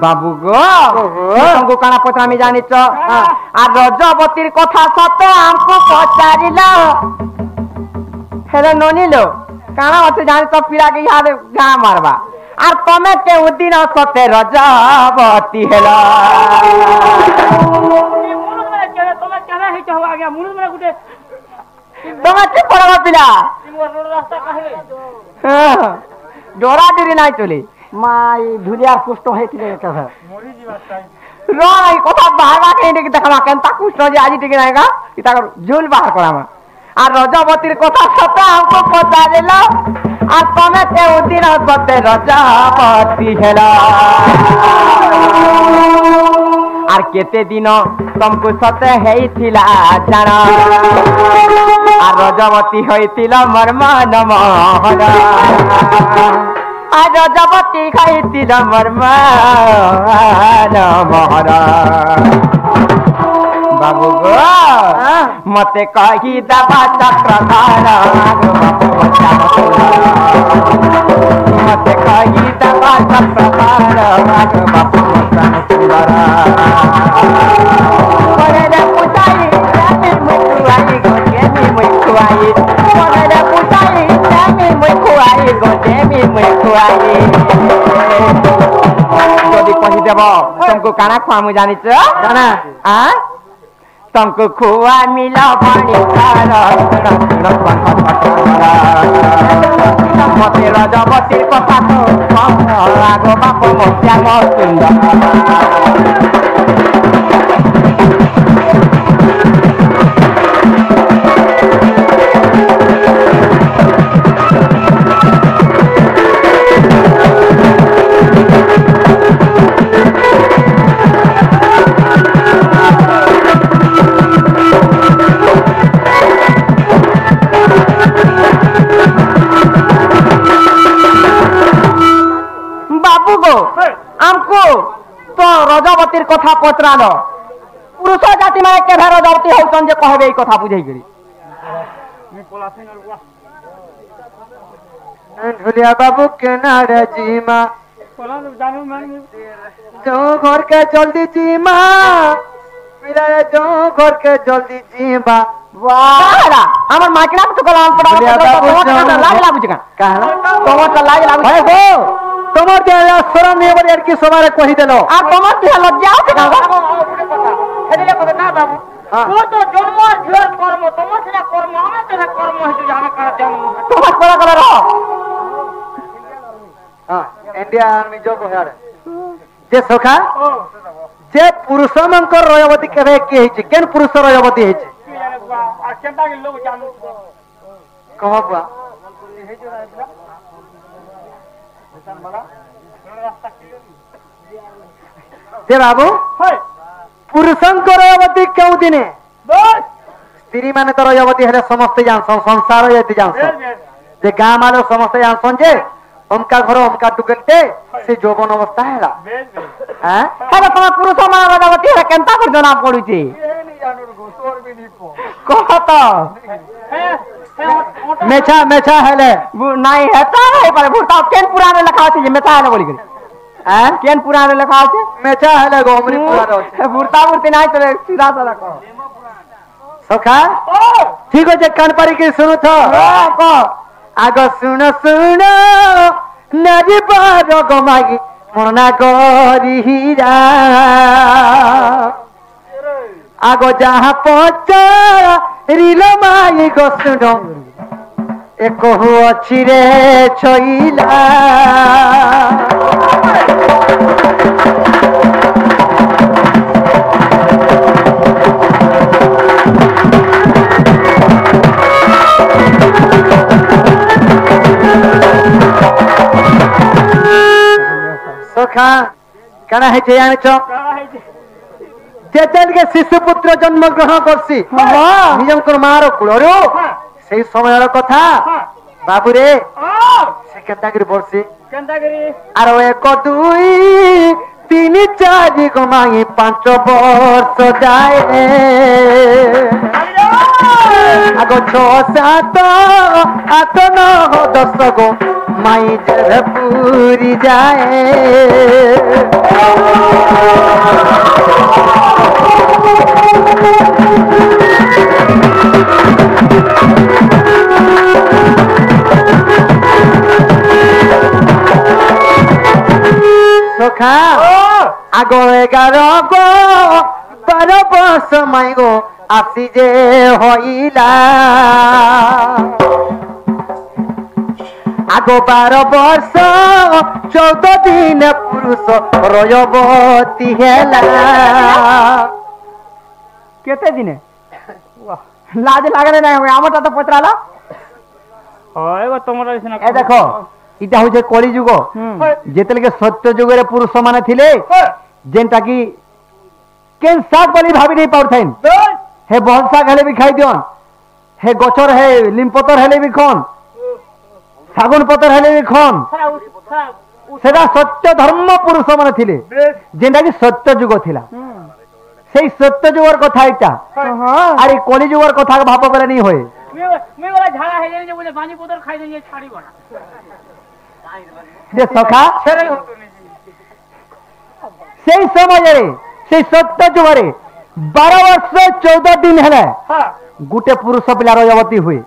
बाबू गो तुमको काना पचामी जानी च आ रजबतीर कथा सत हमको पचारिल हेलो नोनी लो काना अच्छे जानी तो पीड़ा के याद गाँ मारबा और तमे के दिन सते रजबती हेलो तमे के पड़वा पिला डोरा डिरी नहीं चली माई धुलियार कुष्ठ होइतिले कथा मोरी जीवा टाइम रोई कथा बाहरवा के इंडी देखमा केनता कुष्ठ जे आजी टिके नायगा इता झूल बाहर करामा आ रजबतीर कथा सता हमको पता देला आ तमे ते उदिन सते रजबती हेला आर केते दिन तुमको सते हेइथिला जाना आ रजबती होइतिला मरमा नमहरा आज रजबती खाइतिल मरमान महरा बाबू गो मते कही दबा चक्रधार मते कही दबा चक्रधार बापू सुंदरा रे पुताई मुखुआई गोजेमी मुखुआई रे पुताई मुखुआई गोजेमी मुखुआई যদি কহি দেব तुमको काना खुआ मु जानी छ जाना आ तुमको खुआ मिला पानी खारा मते रजबतीर कथा तो आगो बाप मोत्या म सुंदर हमको तो रजबतीर कथा पचराल पुरुष जाति माने केभे रजबती होउछन जे कहबे ई कथा बुझै गरी ढोलिया बाबू के नारे जीमा जो घर के जल्दी जीमा मेरा जो घर के जल्दी जीमा वाह हमर माकड़ा तो गलाम पड़ा लाज लागु छ का तोमर त लाज लागु है हो तोमर जे शरम नहीं बड़ी की सवारे कहि देलो आ तोमर जे लज्जा होते का हेले को ना बाबू वो तो जन्म झियर कर्म तोमर से कर्म हमें तो कर्म है जो जाने कर जन्म तोमर कोला कोला रहो हां इंडिया आर्मी जो कहर जे सखा जे पुरुष मंकर रयवती केबे के हिची केन पुरुष रयवती हिची आ केनता के लोग जानू कहबा हे जो बाबू पुरुषंकर रयवती क्यों दिने स्त्री माने तो रयवती हेले समस्त जानसन संसार यति जानसन जे गां मालो समस्त जानसन जे उनका घर उनका टुकलते से जोबन अवस्था हैला हैं हेले तुम पुरुष मान रयवती हेले केनता कर जना पडुची ए नि जानू गोसोर भी नि पो कहत मेछा मेछा हेले नहीं हेता नहीं पर भूता केन पुराने लिखा छै जे मेछा हेले बोली गरी हैं केन पुराने लिखा छै मेछा हेले गोमरी पुरानो छै भूता मूर्ति नहीं तो सीधा साधा कहो सखा ठीक हो जे कान पारी के सुनो तो को आगो सुनो सुनो नदी पार गमागी मना करी हीरा आगो जहां पहुंचा रिलो माई गो सुनो एक हो अच्छी रे छोइला सखा कना है जे जाने छ जेतन के शिशु पुत्र जन्म ग्रहण करसी निजम कर मारो कुळरो सेई समयर कथा बाबू रे से केनता करी बोलसी केनता करी आरो 1 2 3 4 गमाई 5 वर्ष जाए आगो 6 7 8 9 10 गो माई जब पूरी जाए सखा आगो 11 गो 12 वर्ष माई गो आसी जे हईला आगो 12 वर्ष 14 दिन पुरुष रयवती हेला केते दिने लाज लागले ना आमटा तो पचराला एगो तमरा सिना ए देखो इटा होजे कली जुग जेतले के सत्य जुग रे पुरुष माने थिले जेनटा की केन साग बली भाभी नहीं पाउथैन हे बहुत साग हेले भी खाई दियोन हे गचर हे लिमपतर हेले भी खन सागुन पतर हेले भी खन सेटा सत्य धर्म पुरुष माने थिले जेनटा की सत्य जुग थिला सेई सत्य जुगर कथा इटा अरे कली जुगर कथा भाप बेले नहीं होय मैं वाला झाड़ा है जे बोले पानी पतर खाई दे छाड़ी बना जे सखा सेई समय रे सेई सत्य जुगरे 12 वर्ष 14 दिन हेले गुटे पुरुष पिला रजवती हुए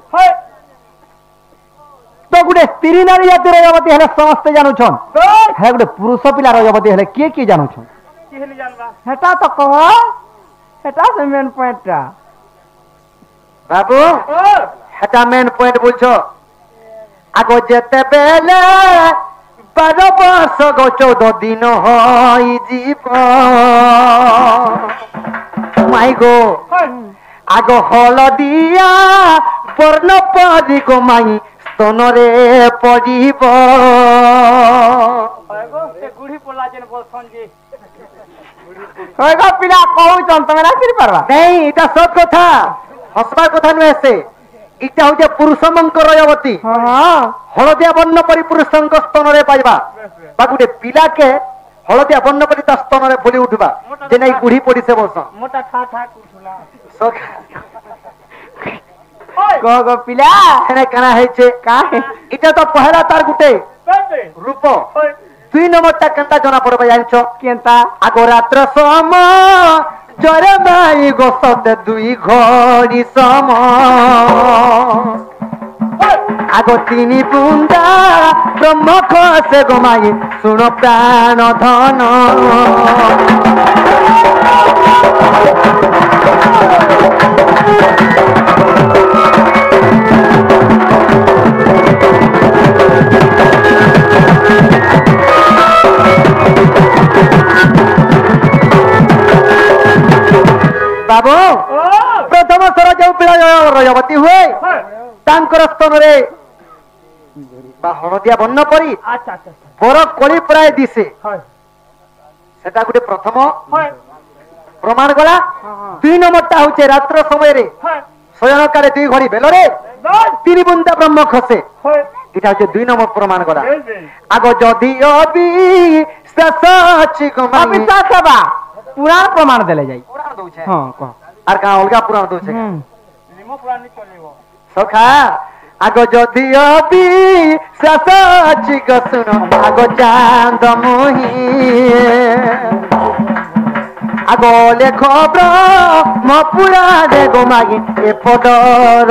तो गुटे स्त्री नारी जाति रजवती हेले समस्त जानू छन हे गुटे पुरुष पिला रजवती हेले के जानू छन केहले जानबा हेटा तो कह हेटा से मेन पॉइंटटा बाबू हेटा मेन पॉइंट बुझो आगो जेते बेले 12 वर्ष गो 14 दिन हई जीव माई गो आगो हलदिया बर्ण पदी गो माई स्तनरे पड़िब गुड़ी पोला जेन बोलसन जे होगा पिला कहू चन तमे ना करि परबा नहीं इटा सब कथा हसबार कथा नुहे से इटा होजे पुरुष मंकर रयवती हलदिया बर्ण परि पुरुषंक स्तनरे पाइबा बा गुटे पिला के हलदिया बर्ण परि ता स्तनरे फुली उठबा जे नै गुड़ी पड़ी से बस मोटा ठा ठा उठला कह गो पिला एने कना है छे काहे इटा तो पहला तार गुटे करते रूप 2 नंबरटा केनता जना पड़बा जानछो केनता आगो रात्र सम जरे माई गो सते 2 घड़ी सम आगो 3 बुंदा ब्रह्म खसे गो माई सुनो प्राण धन बाबू प्रथम स्तर जो पिला रजवती हुए तांकर स्तन रे बा हलदिया बन्न परी अच्छा अच्छा बर कली प्राय दिसे सेटा गुटे प्रथम प्रमाण गला 2 नंबरटा होचे रात्र समय रे शयन काले 2 घड़ी बेलरे 3 बुंदा ब्रह्म खसे इटा होचे 2 नंबर प्रमाण गला आगो जदि अबि ससच अभी साथबा पुराण प्रमाण देले जाई पुराण दोछे हां कह आर का अलगा पुराण दोछे निमो पुराण नहीं चलेबो सखा आगो जदि अबि ससच सुनो आगो चांद मोही आगो लेख ब्रह्म पुराण गो मागी ए पद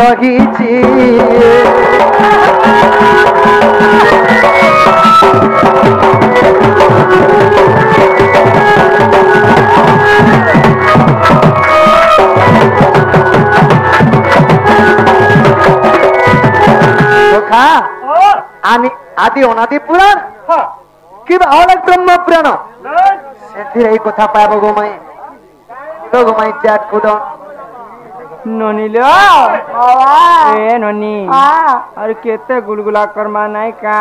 रहिछि आदि अनादि पुराण कि अलग ब्रह्म पुराण से कथा पाब गो माई चाट खुद ननी लो ए ननी अरे केते गुलगुला करमा नाही का